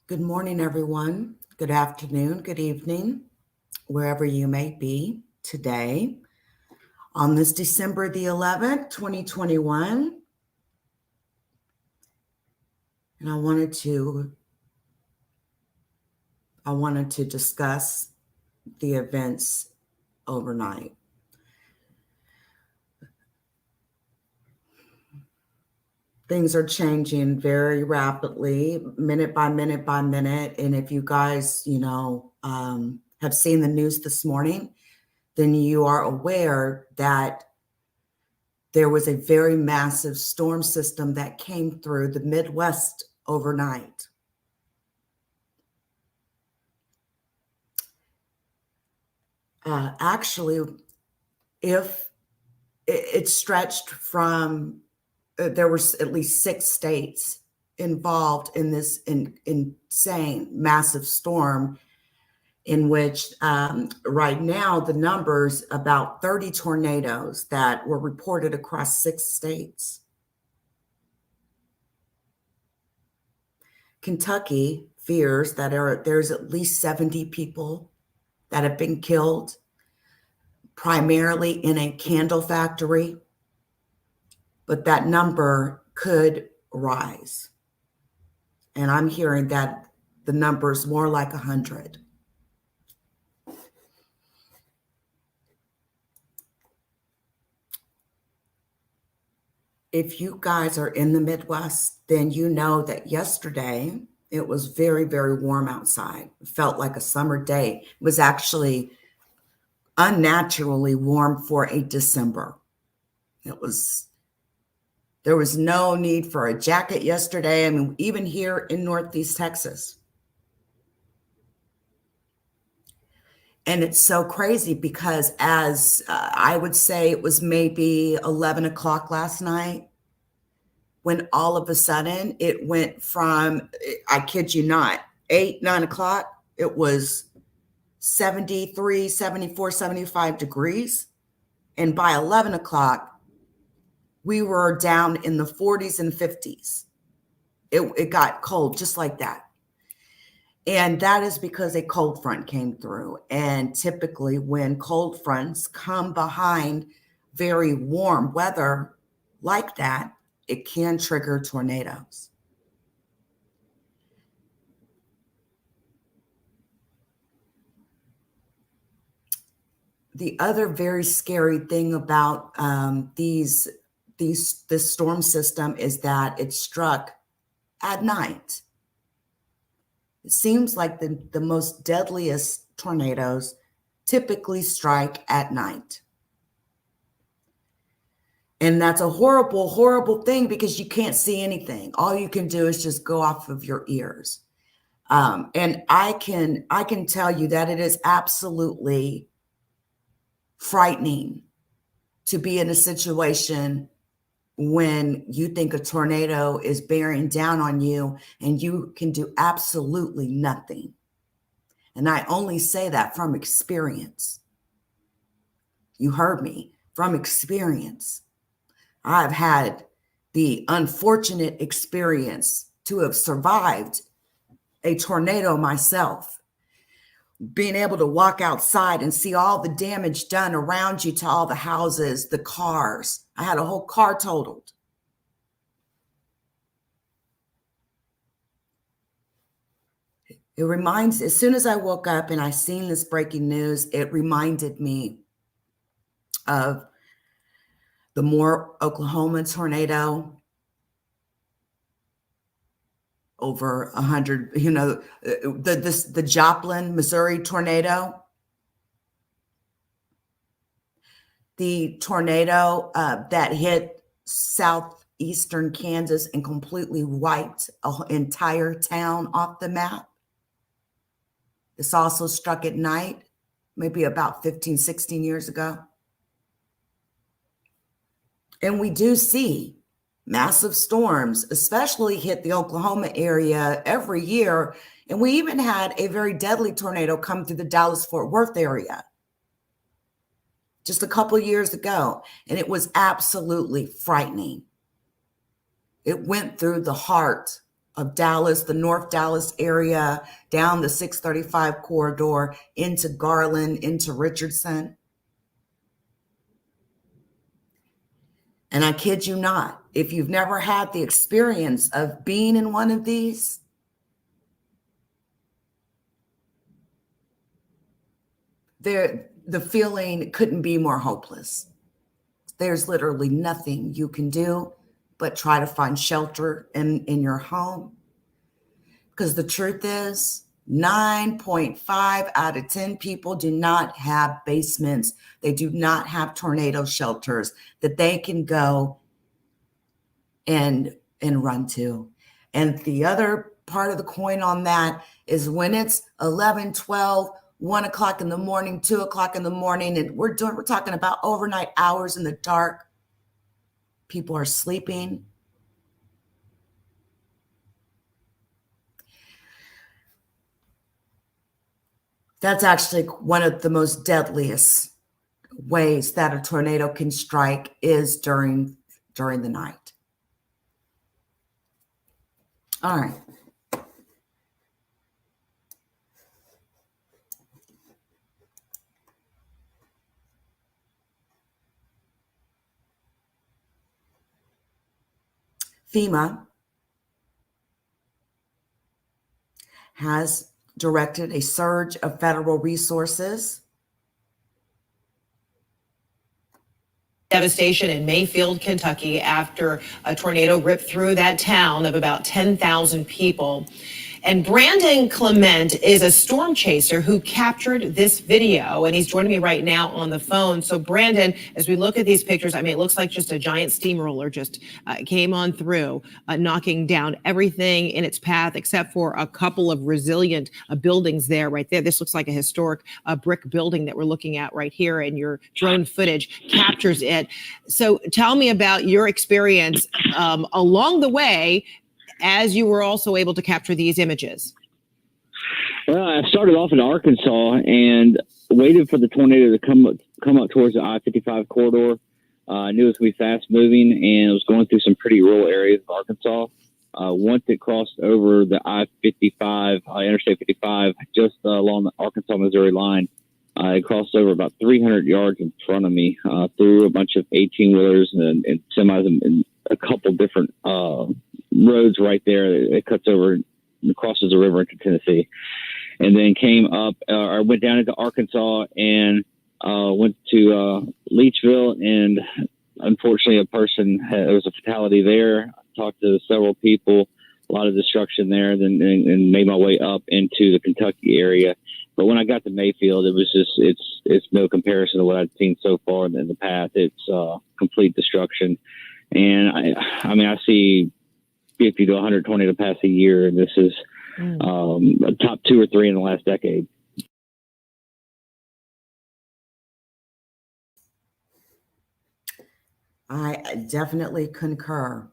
Good morning, everyone. Good afternoon, good evening, wherever you may be today on this December the 11th, 2021. And I wanted to discuss the events overnight. Things are changing very rapidly, minute by minute by minute. And if you guys, have seen the news this morning, then you are aware that there was a very massive storm system that came through the Midwest overnight. Actually, if it stretched from, there was at least 6 states involved in this insane, massive storm, in which right now the numbers about 30 tornadoes that were reported across 6 states. Kentucky fears that there's at least 70 people that have been killed, primarily in a candle factory, but that number could rise. And I'm hearing that the number is more like 100. If you guys are in the Midwest, then you know that yesterday it was very, very warm outside. It felt like a summer day. It was actually unnaturally warm for a December. There was no need for a jacket yesterday. I mean, even here in Northeast Texas. And it's so crazy because as I would say it was maybe 11 o'clock last night, when all of a sudden it went from, I kid you not, 8, 9 o'clock, it was 73, 74, 75 degrees. And by 11 o'clock, we were down in the 40s and 50s. It got cold just like that. And that is because a cold front came through. And typically when cold fronts come behind very warm weather like that, it can trigger tornadoes. The other very scary thing about this storm system is that it struck at night. It seems like the most deadliest tornadoes typically strike at night. And that's a horrible, horrible thing because you can't see anything. All you can do is just go off of your ears. And I can tell you that it is absolutely frightening to be in a situation when you think a tornado is bearing down on you and you can do absolutely nothing. And I only say that from experience. You heard me, from experience. I've had the unfortunate experience to have survived a tornado myself. Being able to walk outside and see all the damage done around you to all the houses, the cars. I had a whole car totaled. It reminds, as soon as I woke up and I seen this breaking news, it reminded me of the Moore, Oklahoma tornado. Over 100, the Joplin, Missouri tornado. The tornado that hit southeastern Kansas and completely wiped an entire town off the map. This also struck at night, maybe about 15, 16 years ago. And we do see massive storms, especially hit the Oklahoma area every year. And we even had a very deadly tornado come through the Dallas-Fort Worth area just a couple of years ago. And it was absolutely frightening. It went through the heart of Dallas, the North Dallas area, down the 635 corridor, into Garland, into Richardson. And I kid you not, if you've never had the experience of being in one of these, the feeling couldn't be more hopeless. There's literally nothing you can do but try to find shelter in your home. Because the truth is, 9.5 out of 10 people do not have basements. They do not have tornado shelters that they can go and run to. And the other part of the coin on that is when it's 11, 12, 1 o'clock in the morning, 2 o'clock in the morning, and we're talking about overnight hours in the dark. People are sleeping. That's actually one of the most deadliest ways that a tornado can strike is during the night. All right. FEMA has directed a surge of federal resources. Devastation in Mayfield, Kentucky, after a tornado ripped through that town of about 10,000 people. And Brandon Clement is a storm chaser who captured this video, and he's joining me right now on the phone. So, Brandon, as we look at these pictures, I mean, it looks like just a giant steamroller just came on through, knocking down everything in its path except for a couple of resilient buildings there, right there. This looks like a historic brick building that we're looking at right here, and your drone footage captures it. So, tell me about your experience along the way, as you were also able to capture these images. Well, I started off in Arkansas and waited for the tornado to come up towards the I-55 corridor. I knew it was going to be fast moving, and it was going through some pretty rural areas of Arkansas. Once it crossed over the I-55, Interstate 55, just along the Arkansas-Missouri line, it crossed over about 300 yards in front of me, through a bunch of 18-wheelers and semis and a couple different roads right there. It cuts over and crosses the river into Tennessee, and then came up. I went down into Arkansas and went to Leachville, and unfortunately, there was a fatality there. I talked to several people, a lot of destruction there, and made my way up into the Kentucky area. But when I got to Mayfield, it was just it's no comparison to what I'd seen so far in the past. It's complete destruction, and I mean I see 50 to 100 tornadoes pass a year, and this is a top 2 or 3 in the last decade. I definitely concur.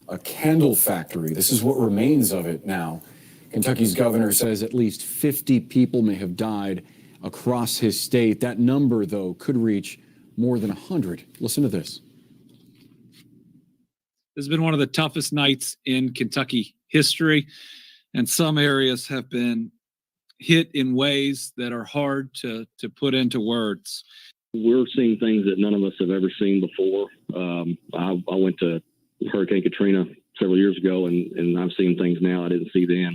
A candle factory. This is what remains of it now. Kentucky's governor says at least 50 people may have died across his state. That number, though, could reach more than 100. Listen to this. This has been one of the toughest nights in Kentucky history, and some areas have been hit in ways that are hard to put into words. We're seeing things that none of us have ever seen before. I went to Hurricane Katrina several years ago, and I've seen things now I didn't see then.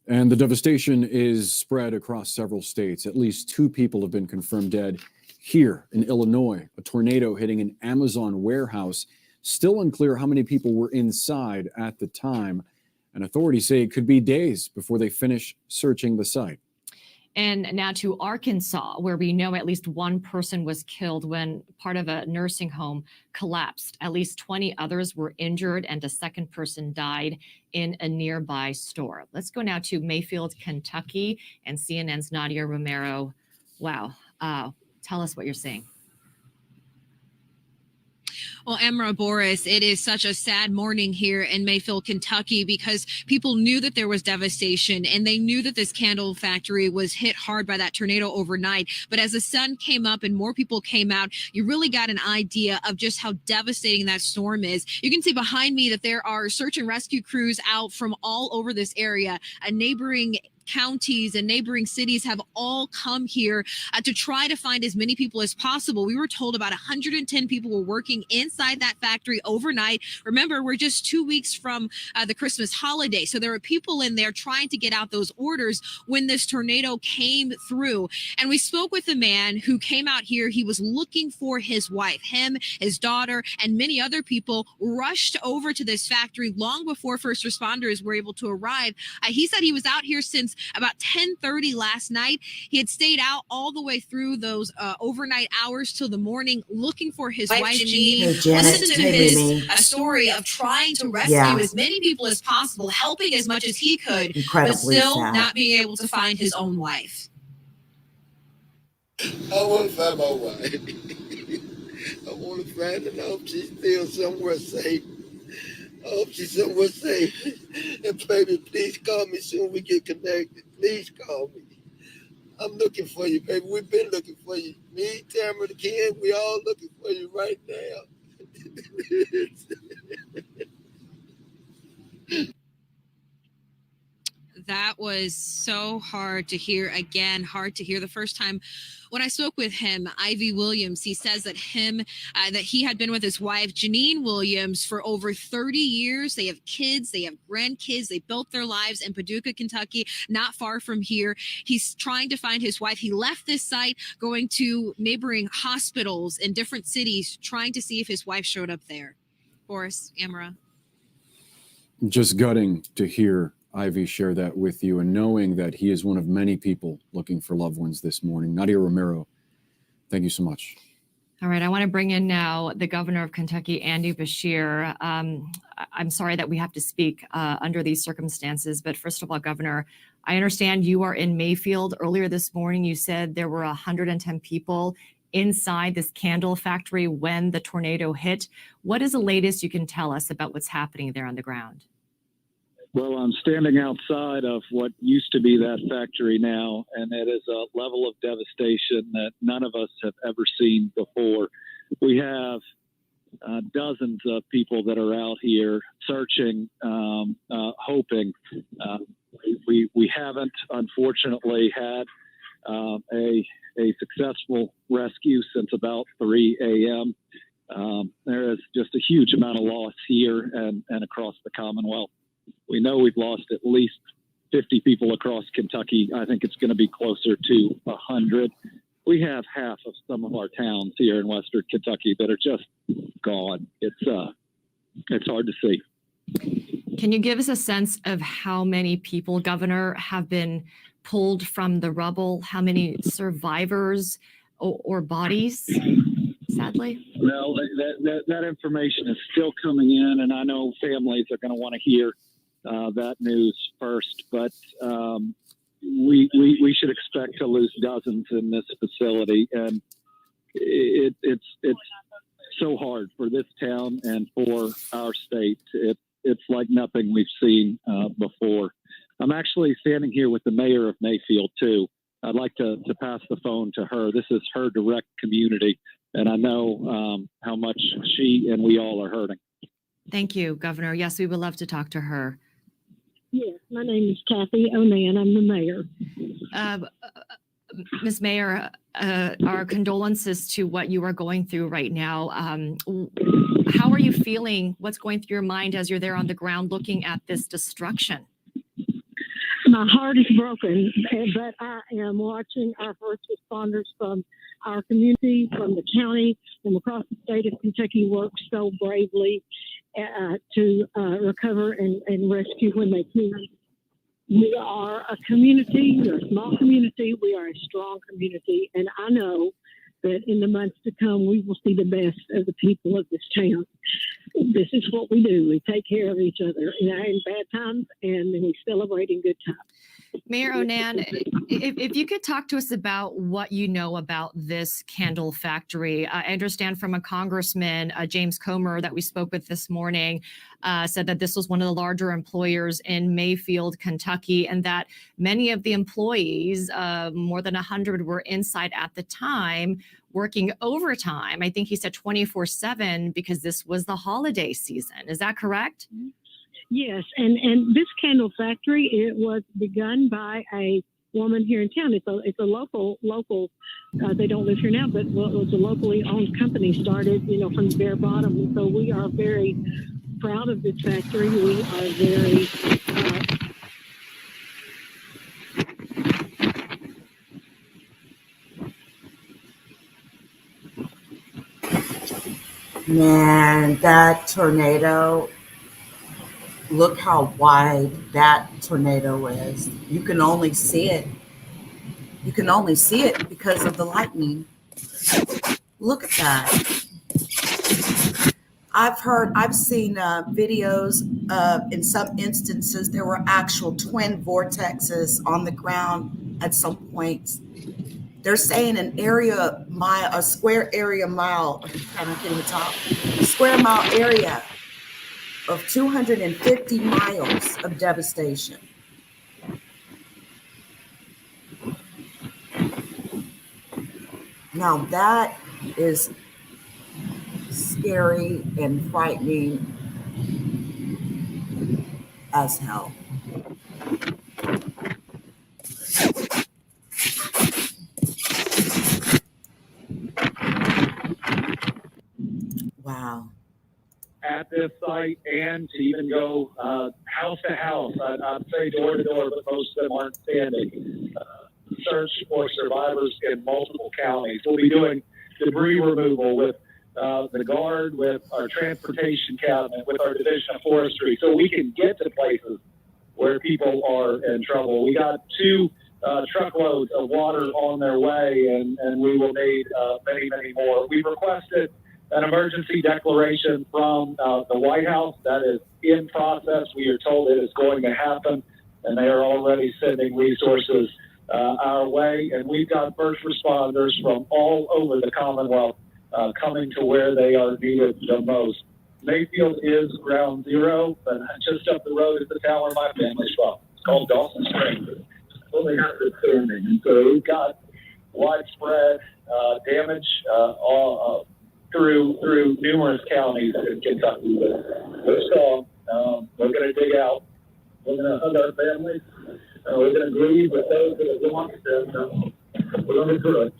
And the devastation is spread across several states. At least 2 people have been confirmed dead here in Illinois. A tornado hitting an Amazon warehouse. Still unclear how many people were inside at the time. And authorities say it could be days before they finish searching the site. And now to Arkansas, where we know at least 1 person was killed when part of a nursing home collapsed. At least 20 others were injured, and a 2nd person died in a nearby store. Let's go now to Mayfield, Kentucky, and CNN's Nadia Romero. Wow. Tell us what you're seeing. Well, Emra, Boris, it is such a sad morning here in Mayfield, Kentucky, because people knew that there was devastation and they knew that this candle factory was hit hard by that tornado overnight. But as the sun came up and more people came out, you really got an idea of just how devastating that storm is. You can see behind me that there are search and rescue crews out from all over this area. Neighboring counties and neighboring cities have all come here to try to find as many people as possible. We were told about 110 people were working inside that factory overnight. Remember, we're just 2 weeks from the Christmas holiday. So there were people in there trying to get out those orders when this tornado came through. And we spoke with a man who came out here. He was looking for his wife. Him, his daughter, and many other people rushed over to this factory long before first responders were able to arrive. He said he was out here since about 10:30 last night. He had stayed out all the way through those overnight hours till the morning looking for his wife, Janine. Hey, Janet. Listen to Hey, his Mimi. story of trying to rescue as many people as possible, helping as much as he could, Incredibly but still sad. not being able to find his own wife. I want to find my wife. I want to find her. I hope she's still somewhere safe. I hope she's somewhere safe. And baby, please call me soon we get connected. Please call me. I'm looking for you, baby. We've been looking for you. Me, Tamara, the kid, we all looking for you right now. That was so hard to hear. Again, hard to hear. The first time when I spoke with him, Ivy Williams, he says that that he had been with his wife, Janine Williams, for over 30 years. They have kids, they have grandkids. They built their lives in Paducah, Kentucky, not far from here. He's trying to find his wife. He left this site, going to neighboring hospitals in different cities, trying to see if his wife showed up there. Boris, Amara. Just gutting to hear Ivy share that with you, and knowing that he is one of many people looking for loved ones this morning. Nadia Romero, thank you so much. All right, I want to bring in now the governor of Kentucky, Andy Beshear. I'm sorry that we have to speak under these circumstances, but first of all, Governor, I understand you are in Mayfield. Earlier this morning, you said there were 110 people inside this candle factory when the tornado hit. What is the latest you can tell us about what's happening there on the ground? Well, I'm standing outside of what used to be that factory now, and it is a level of devastation that none of us have ever seen before. We have dozens of people that are out here searching, hoping. We haven't, unfortunately, had a successful rescue since about 3 a.m. There is just a huge amount of loss here and across the Commonwealth. We know we've lost at least 50 people across Kentucky. I think it's going to be closer to 100. We have half of some of our towns here in Western Kentucky that are just gone. It's hard to see. Can you give us a sense of how many people, Governor, have been pulled from the rubble? How many survivors or bodies, sadly? Well, that information is still coming in, and I know families are going to want to hear that news first, but we should expect to lose dozens in this facility, and it's so hard for this town and for our state. It's like nothing we've seen before. I'm actually standing here with the mayor of Mayfield too. I'd like to pass the phone to her. This is her direct community, and I know how much she and we all are hurting. Thank you, Governor. Yes, we would love to talk to her. Yes, my name is Kathy Onan. I'm the mayor. Ms. Mayor, our condolences to what you are going through right now. How are you feeling? What's going through your mind as you're there on the ground looking at this destruction? My heart is broken, but I am watching our first responders from our community, from the county, from across the state of Kentucky work so bravely to recover and rescue when they can. We are a community, we're a small community, we are a strong community, and I know that in the months to come, we will see the best of the people of this town. this is what we do. We take care of each other in bad times, and then we celebrate in good times. Mayor Onan, if you could talk to us about what you know about this candle factory. I understand from a congressman, James Comer, that we spoke with this morning, said that this was one of the larger employers in Mayfield, Kentucky, and that many of the employees, more than 100, were inside at the time working overtime. I think he said 24/7 because this was the holiday season. Is that correct? Yes, and this candle factory, it was begun by a woman here in town. It's a local. They don't live here now, but it was a locally owned company started, from the bare bottom. And so we are very proud of this factory. We are very Man, that tornado. Look how wide that tornado is. You can only see it. You can only see it because of the lightning. Look at that. I've seen videos in some instances, there were actual twin vortexes on the ground at some points. They're saying a square area mile, kind of getting the top, square mile area of 250 miles of devastation. Now that is scary and frightening as hell. Wow. At this site, and to even go house to house. I'd say door to door, but most of them aren't standing. Search for survivors in multiple counties. We'll be doing debris removal with the Guard, with our transportation cabinet, with our Division of Forestry, so we can get to places where people are in trouble. We got 2 truckloads of water on their way, and we will need many, many more. We've requested an emergency declaration from the White House. That is in process. We are told it is going to happen, and they are already sending resources our way. And we've got first responders from all over the Commonwealth coming to where they are needed the most. Mayfield is ground zero, but just up the road is the town where my family's from. It's called Dawson Springs. It's only half the standing. And so we've got widespread damage all through numerous counties in Kentucky. But we're strong. We're going to dig out. We're going to hug our families. We're going to grieve with those that have lost them. We're going to do it.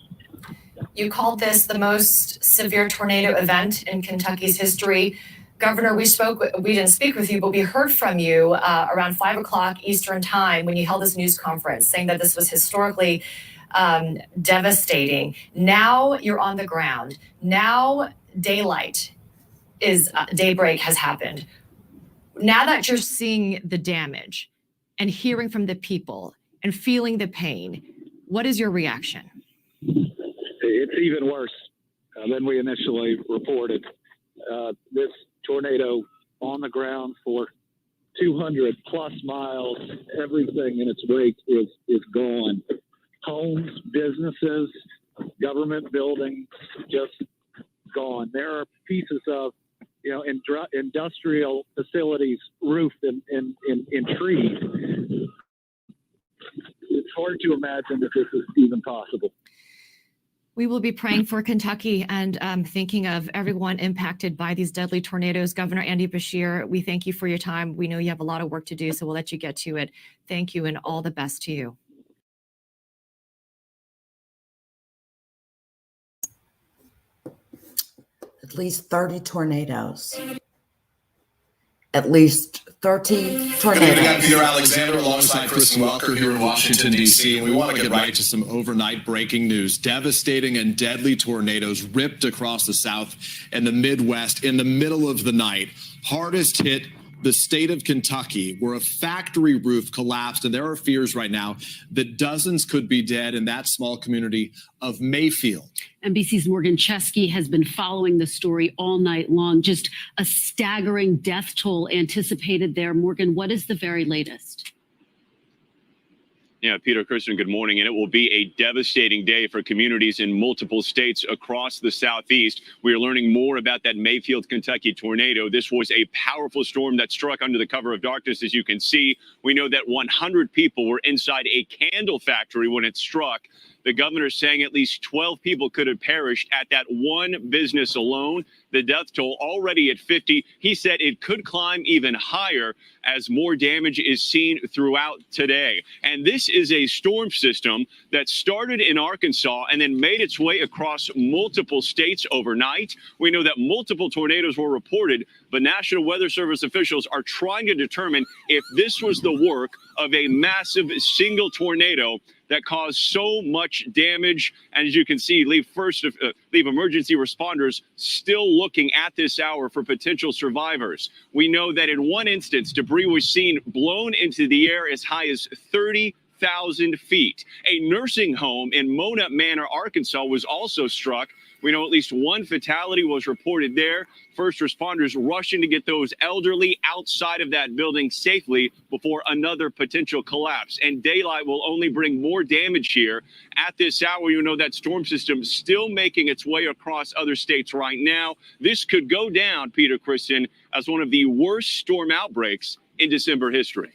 You called this the most severe tornado event in Kentucky's history. Governor, we didn't speak with you, but we heard from you around 5 o'clock Eastern time when you held this news conference saying that this was historically devastating. Now you're on the ground. Now daybreak has happened. Now that you're seeing the damage and hearing from the people and feeling the pain, what is your reaction? It's even worse than we initially reported. This tornado on the ground for 200 plus miles, everything in its wake is gone. Homes, businesses, government buildings, just gone. There are pieces of, industrial facilities roofed in trees. It's hard to imagine that this is even possible. We will be praying for Kentucky and thinking of everyone impacted by these deadly tornadoes. Governor Andy Beshear, we thank you for your time. We know you have a lot of work to do, so we'll let you get to it. Thank you and all the best to you. At least 30 tornadoes. At least 13 tornadoes. We got Peter Alexander alongside Kristen Welker here in Washington, D.C., and we want to get right to some overnight breaking news. Devastating and deadly tornadoes ripped across the South and the Midwest in the middle of the night. Hardest hit the state of Kentucky, where a factory roof collapsed, and there are fears right now that dozens could be dead in that small community of Mayfield. NBC's Morgan Chesky has been following the story all night long. Just a staggering death toll anticipated there. Morgan, what is the very latest? Yeah, Peter, Kristen, good morning. And it will be a devastating day for communities in multiple states across the Southeast. We are learning more about that Mayfield, Kentucky tornado. This was a powerful storm that struck under the cover of darkness, as you can see. We know that 100 people were inside a candle factory when it struck. The governor saying at least 12 people could have perished at that one business alone. The death toll already at 50. He said it could climb even higher as more damage is seen throughout today. And this is a storm system that started in Arkansas and then made its way across multiple states overnight. We know that multiple tornadoes were reported, but National Weather Service officials are trying to determine if this was the work of a massive single tornado that caused so much damage. And as you can see, leave emergency responders still looking at this hour for potential survivors. We know that in one instance, debris was seen blown into the air as high as 30,000 feet. A nursing home in Mona Manor, Arkansas was also struck. We know at least one fatality was reported there. First responders rushing to get those elderly outside of that building safely before another potential collapse. And daylight will only bring more damage here. At this hour, you know that storm system still making its way across other states right now. This could go down, Peter, Kristen, as one of the worst storm outbreaks in December history.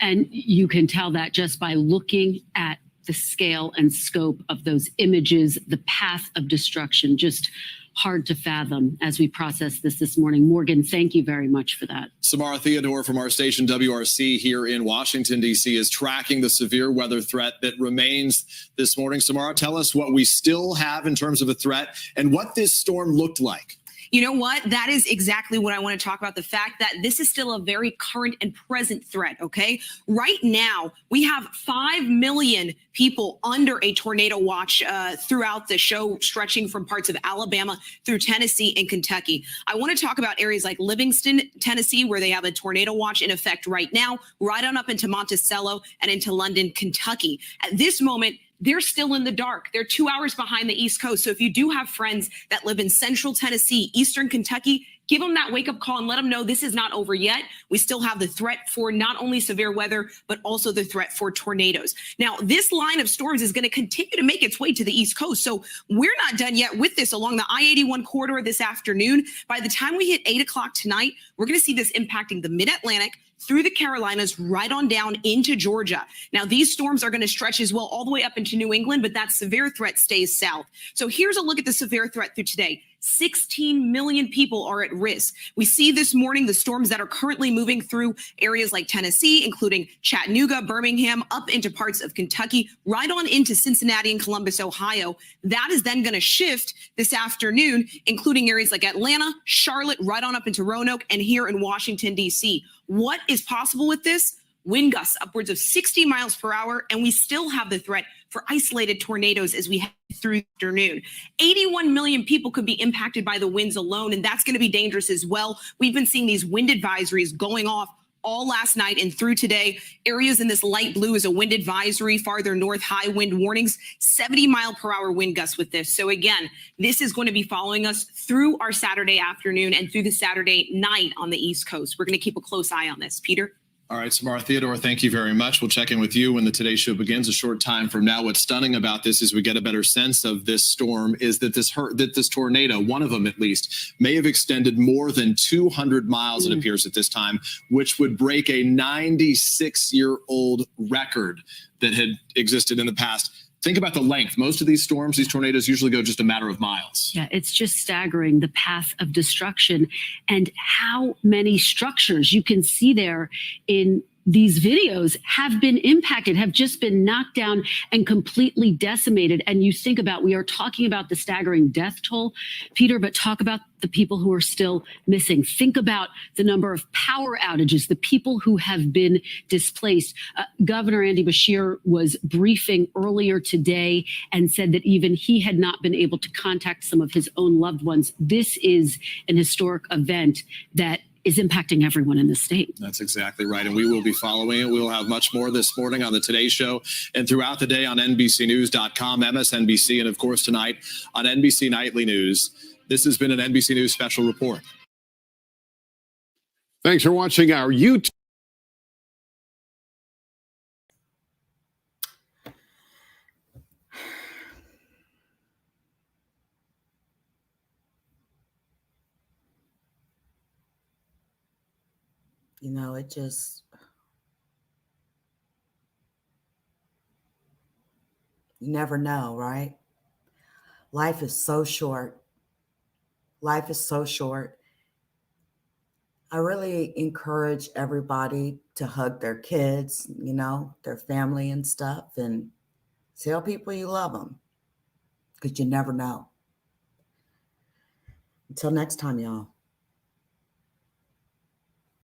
And you can tell that just by looking at the scale and scope of those images, the path of destruction, just hard to fathom as we process this morning. Morgan, thank you very much for that. Samara Theodore from our station WRC here in Washington, D.C. is tracking the severe weather threat that remains this morning. Samara, tell us what we still have in terms of a threat and what this storm looked like. You know what? That is exactly what I want to talk about. The fact that this is still a very current and present threat, okay? Right now, we have 5 million people under a tornado watch throughout the show, stretching from parts of Alabama through Tennessee and Kentucky. I want to talk about areas like Livingston, Tennessee, where they have a tornado watch in effect right now, right on up into Monticello and into London, Kentucky. At this moment, they're still in the dark. They're 2 hours behind the East Coast. So if you do have friends that live in central Tennessee, eastern Kentucky, give them that wake-up call and let them know this is not over yet. We still have the threat for not only severe weather, but also the threat for tornadoes. Now, this line of storms is going to continue to make its way to the East Coast. So we're not done yet with this along the I-81 corridor this afternoon. By the time we hit 8 o'clock tonight, we're going to see this impacting the mid-Atlantic, through the Carolinas, right on down into Georgia. Now, these storms are going to stretch as well all the way up into New England, but that severe threat stays south. So here's a look at the severe threat through today. 16 million people are at risk. We see this morning the storms that are currently moving through areas like Tennessee, including Chattanooga, Birmingham, up into parts of Kentucky, right on into Cincinnati and Columbus, Ohio. That is then going to shift this afternoon, including areas like Atlanta, Charlotte, right on up into Roanoke, and here in Washington, D.C. What is possible with this? Wind gusts upwards of 60 miles per hour, and we still have the threat for isolated tornadoes as we head through the afternoon. 81 million people could be impacted by the winds alone, and that's going to be dangerous as well. We've been seeing these wind advisories going off all last night and through today. Areas in this light blue is a wind advisory, farther north, high wind warnings, 70-mile-per-hour wind gusts with this. So again, this is going to be following us through our Saturday afternoon and through the Saturday night on the East Coast. We're going to keep a close eye on this. Peter? All right, Samara Theodore, thank you very much. We'll check in with you when the Today Show begins a short time from now. What's stunning about this is we get a better sense of this storm is that this tornado, one of them at least, may have extended more than 200 miles, it appears at this time, which would break a 96-year-old record that had existed in the past. Think about the length. Most of these storms, these tornadoes usually go just a matter of miles. Yeah, it's just staggering, the path of destruction and how many structures you can see there in these videos have been impacted, have just been knocked down and completely decimated. And you think about, we are talking about the staggering death toll, Peter, but talk about the people who are still missing. Think about the number of power outages, the people who have been displaced. Governor Andy Beshear was briefing earlier today and said that even he had not been able to contact some of his own loved ones. This is an historic event that is impacting everyone in the state. That's exactly right. And we will be following it. We will have much more this morning on the Today Show and throughout the day on NBCnews.com, MSNBC, and of course tonight on NBC Nightly News. This has been an NBC News special report. Thanks for watching our YouTube. You know, it just, you never know, right? Life is so short. Life is so short. I really encourage everybody to hug their kids, you know, their family and stuff, and tell people you love them, because you never know. Until next time, y'all.